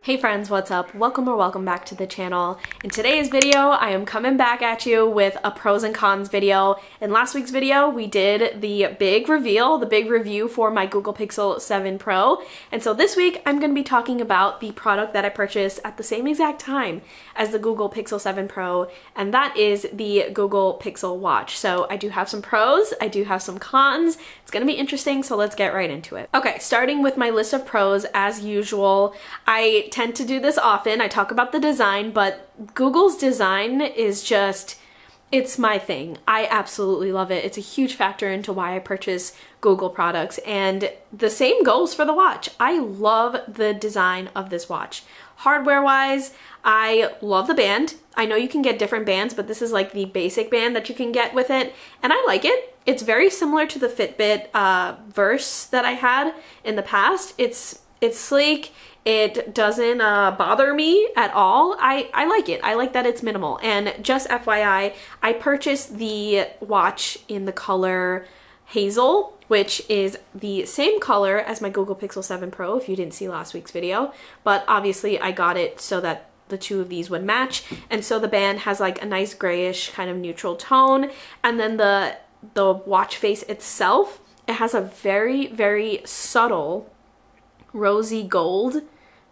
Hey friends, what's up? Welcome back to the channel. In today's video, I am coming back at you with a pros and cons video. In last week's video, we did the big reveal, the big review for my Google Pixel 7 Pro. And so this week, I'm going to be talking about the product that I purchased at the same exact time as the Google Pixel 7 Pro, and that is the Google Pixel Watch. So I do have some pros, I do have some cons. It's going to be interesting, so let's get right into it. Okay, starting with my list of pros, as usual, I tend to do this often. I talk about the design, but Google's design is just, it's my thing. I absolutely love it. It's a huge factor into why I purchase Google products, and the same goes for the watch. I love the design of this watch. Hardware-wise, I love the band. I know you can get different bands, but this is like the basic band that you can get with it, and I like it. It's very similar to the Fitbit Verse that I had in the past. It's sleek. It doesn't bother me at all. I like it. I like that it's minimal. And just FYI, I purchased the watch in the color Hazel, which is the same color as my Google Pixel 7 Pro, if you didn't see last week's video. But obviously I got it so that the two of these would match. And so the band has like a nice grayish kind of neutral tone. And then the watch face itself, it has a very, very subtle rosy gold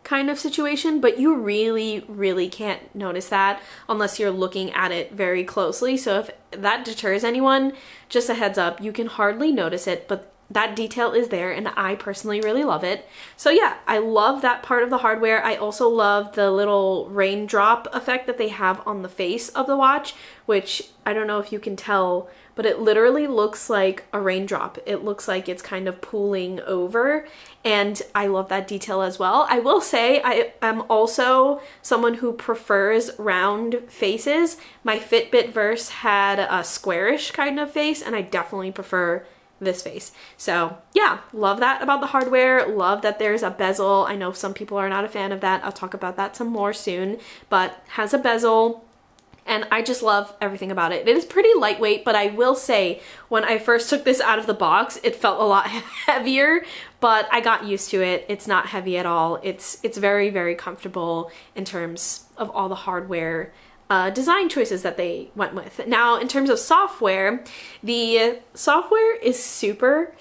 kind of situation, but you really can't notice that unless you're looking at it very closely. So if that deters anyone, just a heads up, you can hardly notice it, but that detail is there, and I personally really love it. So yeah, I love that part of the hardware. I also love the little raindrop effect that they have on the face of the watch, which I don't know if you can tell, but it literally looks like a raindrop. It looks like it's kind of pooling over, and I love that detail as well. I will say I am also someone who prefers round faces. My Fitbit Verse had a squarish kind of face, and I definitely prefer this face. So yeah, love that about the hardware. Love that there's a bezel. I know some people are not a fan of that. I'll talk about that some more soon, but has a bezel. And I just love everything about it. It is pretty lightweight, but I will say when I first took this out of the box, it felt a lot heavier, but I got used to it. It's not heavy at all. It's very comfortable in terms of all the hardware design choices that they went with. Now, in terms of software, the software is super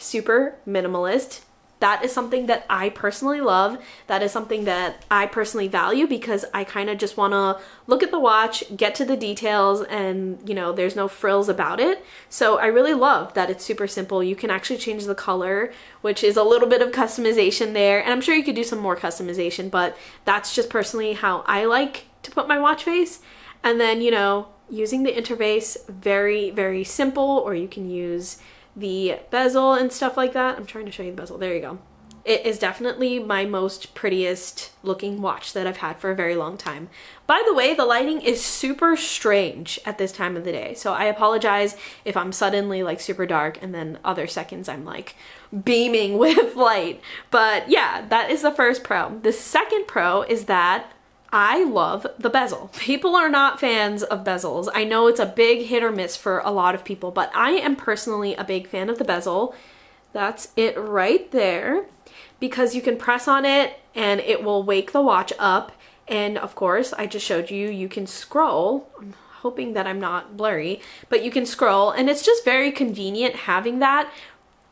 minimalist. That is something that I personally love. That is something that I personally value because I kind of just want to look at the watch, get to the details, and you know, there's no frills about it. So I really love that it's super simple. You can actually change the color, which is a little bit of customization there. And I'm sure you could do some more customization, but that's just personally how I like to put my watch face. And then, you know, using the interface, very simple, or you can use the bezel and stuff like that. I'm trying to show you the bezel. There you go. It is definitely my most prettiest looking watch that I've had for a very long time. By the way, the lighting is super strange at this time of the day. So I apologize if I'm suddenly like super dark and then other seconds I'm like beaming with light. But yeah, that is the first pro. The second pro is that I love the bezel. People are not fans of bezels. I know it's a big hit or miss for a lot of people, but I am personally a big fan of the bezel. That's it right there, because you can press on it and it will wake the watch up. And of course, I just showed you, you can scroll. I'm hoping that I'm not blurry, but you can scroll, and it's just very convenient having that.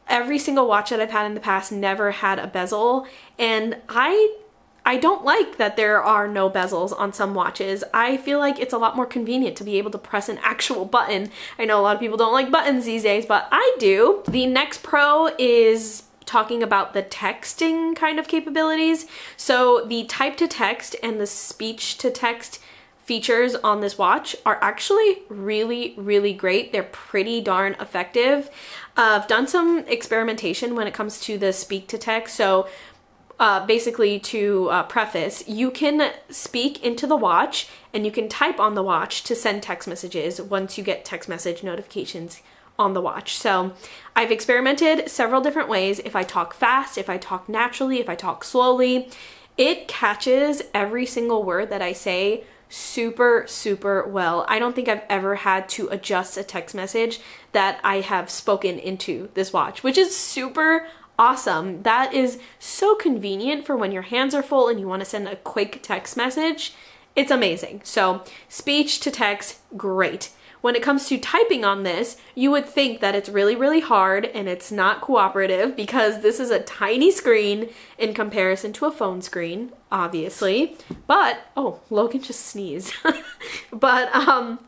Every single watch that I've had in the past never had a bezel, and I don't like that there are no bezels on some watches. I feel like it's a lot more convenient to be able to press an actual button. I know a lot of people don't like buttons these days, but I do. The next pro is talking about the texting kind of capabilities. So the type to text and the speech to text features on this watch are actually really great. They're pretty darn effective. I've done some experimentation when it comes to the speak to text. So basically, to preface, you can speak into the watch and you can type on the watch to send text messages once you get text message notifications on the watch. So I've experimented several different ways. If I talk fast, if I talk naturally, if I talk slowly, it catches every single word that I say super well. I don't think I've ever had to adjust a text message that I have spoken into this watch, which is super awesome. That is so convenient for when your hands are full and you want to send a quick text message. It's amazing. So speech to text, great. When it comes to typing on this, you would think that it's really, really hard and it's not cooperative because this is a tiny screen in comparison to a phone screen, obviously. But, oh, Logan just sneezed. But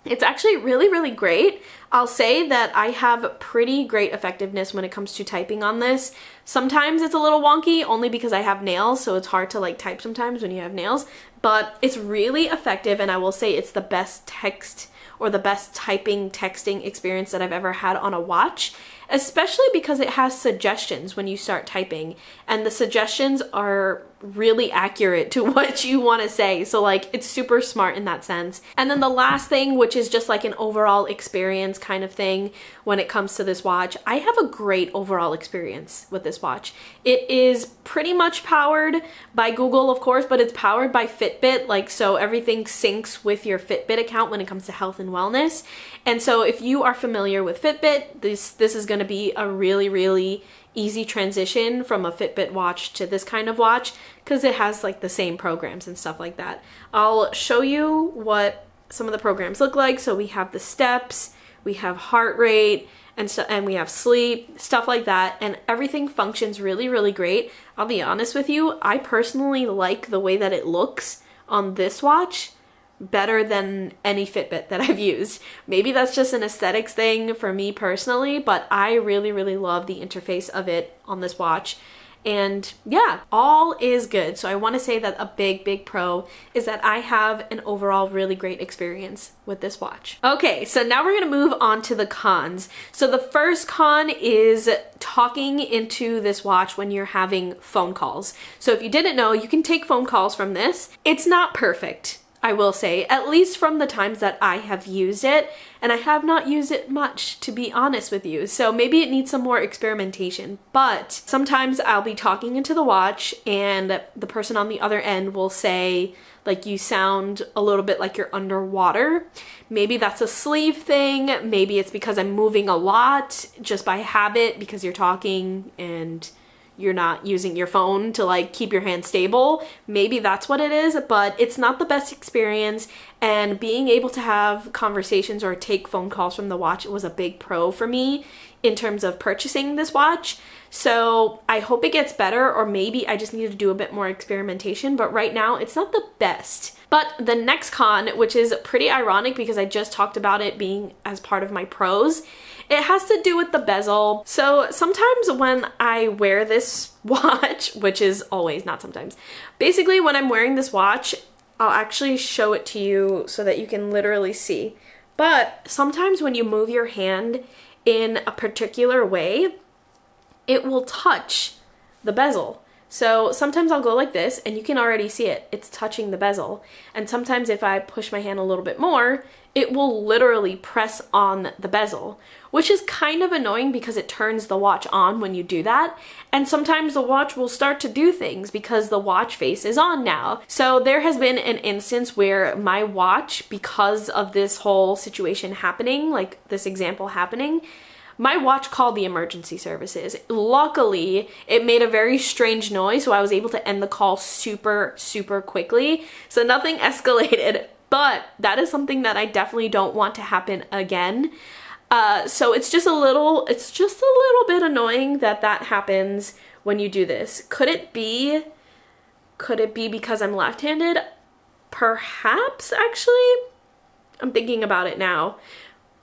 it's actually really, really great. I'll say that I have pretty great effectiveness when it comes to typing on this. Sometimes it's a little wonky only because I have nails, so it's hard to like type sometimes when you have nails, but it's really effective, and I will say it's the best text or the best typing texting experience that I've ever had on a watch, especially because it has suggestions when you start typing, and the suggestions are really accurate to what you want to say. So like it's super smart in that sense. And then the last thing, which is just like an overall experience kind of thing when it comes to this watch, I have a great overall experience with this watch. It is pretty much powered by Google, of course, but it's powered by Fitbit, like so everything syncs with your Fitbit account when it comes to health and wellness. And so if you are familiar with Fitbit, this is going to be a really, really easy transition from a Fitbit watch to this kind of watch because it has like the same programs and stuff like that. I'll show you what some of the programs look like. So we have the steps, we have heart rate, and we have sleep, stuff like that, and everything functions really, really great. I'll be honest with you, I personally like the way that it looks on this watch better than any Fitbit that I've used. Maybe that's just an aesthetics thing for me personally, but I really, really love the interface of it on this watch. And yeah, all is good. So I want to say that a big, big pro is that I have an overall really great experience with this watch. Okay, so now we're going to move on to the cons. So the first con is talking into this watch when you're having phone calls. So if you didn't know, you can take phone calls from this. It's not perfect, I will say, at least from the times that I have used it, and I have not used it much, to be honest with you. So maybe it needs some more experimentation, but sometimes I'll be talking into the watch and the person on the other end will say, like, you sound a little bit like you're underwater. Maybe that's a sleeve thing. Maybe it's because I'm moving a lot just by habit because you're talking and you're not using your phone to like keep your hand stable. Maybe that's what it is, but it's not the best experience. And being able to have conversations or take phone calls from the watch was a big pro for me in terms of purchasing this watch. So I hope it gets better, or maybe I just need to do a bit more experimentation, but right now it's not the best. But the next con, which is pretty ironic because I just talked about it being as part of my pros, it has to do with the bezel. So sometimes when I wear this watch, which is always, not sometimes, basically when I'm wearing this watch, I'll actually show it to you so that you can literally see. But sometimes when you move your hand in a particular way, it will touch the bezel. So sometimes I'll go like this and you can already see it. It's touching the bezel. And sometimes if I push my hand a little bit more, it will literally press on the bezel, which is kind of annoying because it turns the watch on when you do that. And sometimes the watch will start to do things because the watch face is on now. So there has been an instance where my watch, because of this whole situation happening, like this example happening, my watch called the emergency services. Luckily, it made a very strange noise, so I was able to end the call super, super quickly. So nothing escalated, but that is something that I definitely don't want to happen again. So it's just a little bit annoying that that happens when you do this. Could it be because I'm left-handed? Perhaps, actually. I'm thinking about it now.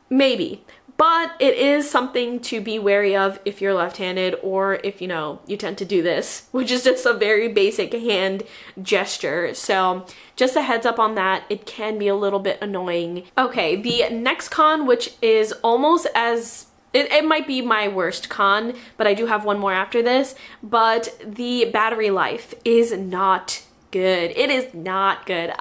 Maybe. But it is something to be wary of if you're left-handed, or if, you know, you tend to do this, which is just a very basic hand gesture. So just a heads up on that, it can be a little bit annoying. Okay, the next con, which is almost as, it might be my worst con, but I do have one more after this, but the battery life is not good. It is not good.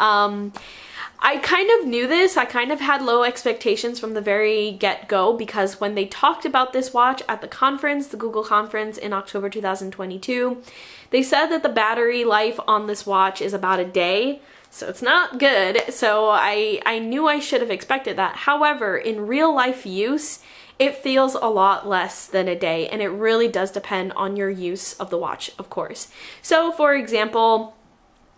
I kind of knew this. I kind of had low expectations from the very get-go because when they talked about this watch at the conference, the Google conference in October 2022, they said that the battery life on this watch is about a day. So it's not good. So I knew I should have expected that. However, in real life use, it feels a lot less than a day, and it really does depend on your use of the watch, of course. So for example,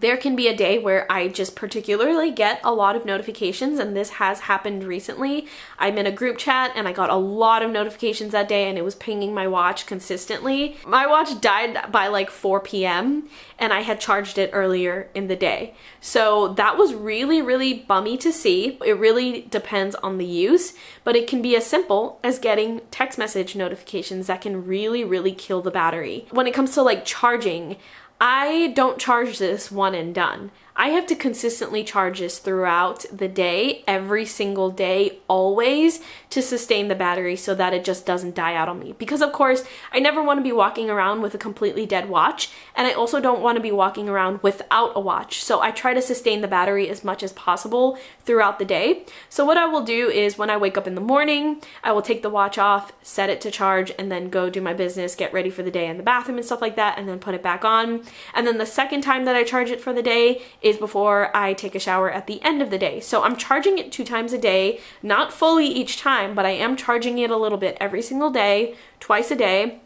there can be a day where I just particularly get a lot of notifications, and this has happened recently. I'm in a group chat and I got a lot of notifications that day, and it was pinging my watch consistently. My watch died by like 4 p.m. and I had charged it earlier in the day. So that was really, really bummy to see. It really depends on the use, but it can be as simple as getting text message notifications that can really, really kill the battery. When it comes to like charging, I don't charge this one and done. I have to consistently charge this throughout the day, every single day, always, to sustain the battery so that it just doesn't die out on me. Because of course, I never want to be walking around with a completely dead watch, and I also don't want to be walking around without a watch. So I try to sustain the battery as much as possible throughout the day. So what I will do is when I wake up in the morning, I will take the watch off, set it to charge, and then go do my business, get ready for the day in the bathroom and stuff like that, and then put it back on. And then the second time that I charge it for the day is before I take a shower at the end of the day. So I'm charging it 2 times a day, not fully each time, but I am charging it a little bit every single day, twice a day,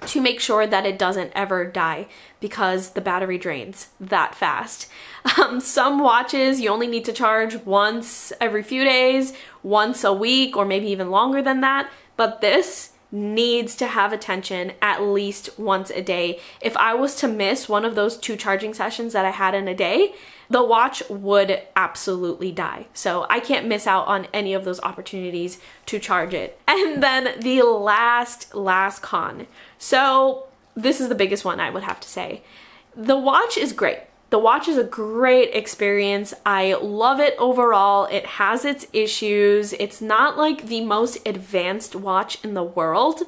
to make sure that it doesn't ever die, because the battery drains that fast. Some watches you only need to charge once every few days, once a week, or maybe even longer than that, but this needs to have attention at least once a day. If I was to miss one of those 2 charging sessions that I had in a day, the watch would absolutely die. So I can't miss out on any of those opportunities to charge it. And then the last con. So this is the biggest one, I would have to say. The watch is great. The watch is a great experience. I love it overall. It has its issues. It's not like the most advanced watch in the world.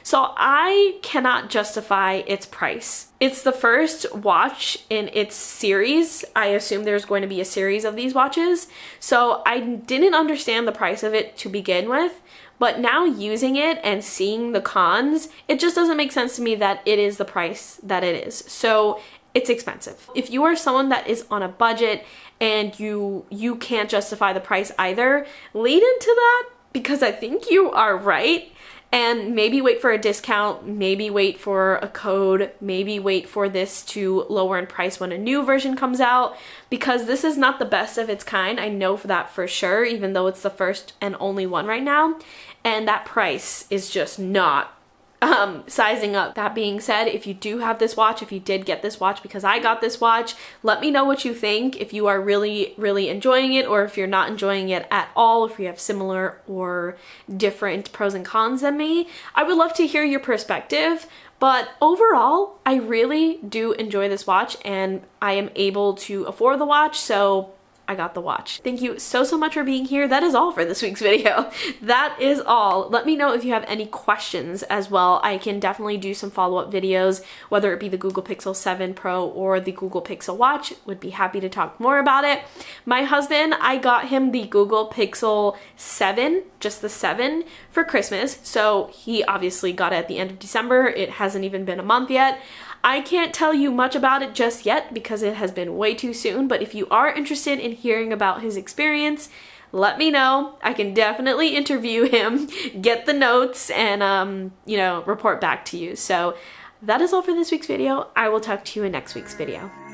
So I cannot justify its price. It's the first watch in its series. I assume there's going to be a series of these watches. So I didn't understand the price of it to begin with. But now using it and seeing the cons, it just doesn't make sense to me that it is the price that it is. So it's expensive. If you are someone that is on a budget and you can't justify the price either, lean into that, because I think you are right. And maybe wait for a discount, maybe wait for a code, maybe wait for this to lower in price when a new version comes out, because this is not the best of its kind. I know for that for sure, even though it's the first and only one right now. And that price is just not sizing up. That being said, if you do have this watch, if you did get this watch because I got this watch, let me know what you think, if you are really, really enjoying it, or if you're not enjoying it at all, if you have similar or different pros and cons than me. I would love to hear your perspective, but overall, I really do enjoy this watch, and I am able to afford the watch, so I got the watch. Thank you so much for being here. That is all for this week's video. That is all. Let me know if you have any questions as well. I can definitely do some follow-up videos, whether it be the Google Pixel 7 Pro or the Google Pixel Watch. Would be happy to talk more about it. My husband, I got him the Google Pixel 7, just the 7, for Christmas. So he obviously got it at the end of December. It hasn't even been a month yet. I can't tell you much about it just yet because it has been way too soon, but if you are interested in hearing about his experience, let me know. I can definitely interview him, get the notes, and, report back to you. So that is all for this week's video. I will talk to you in next week's video.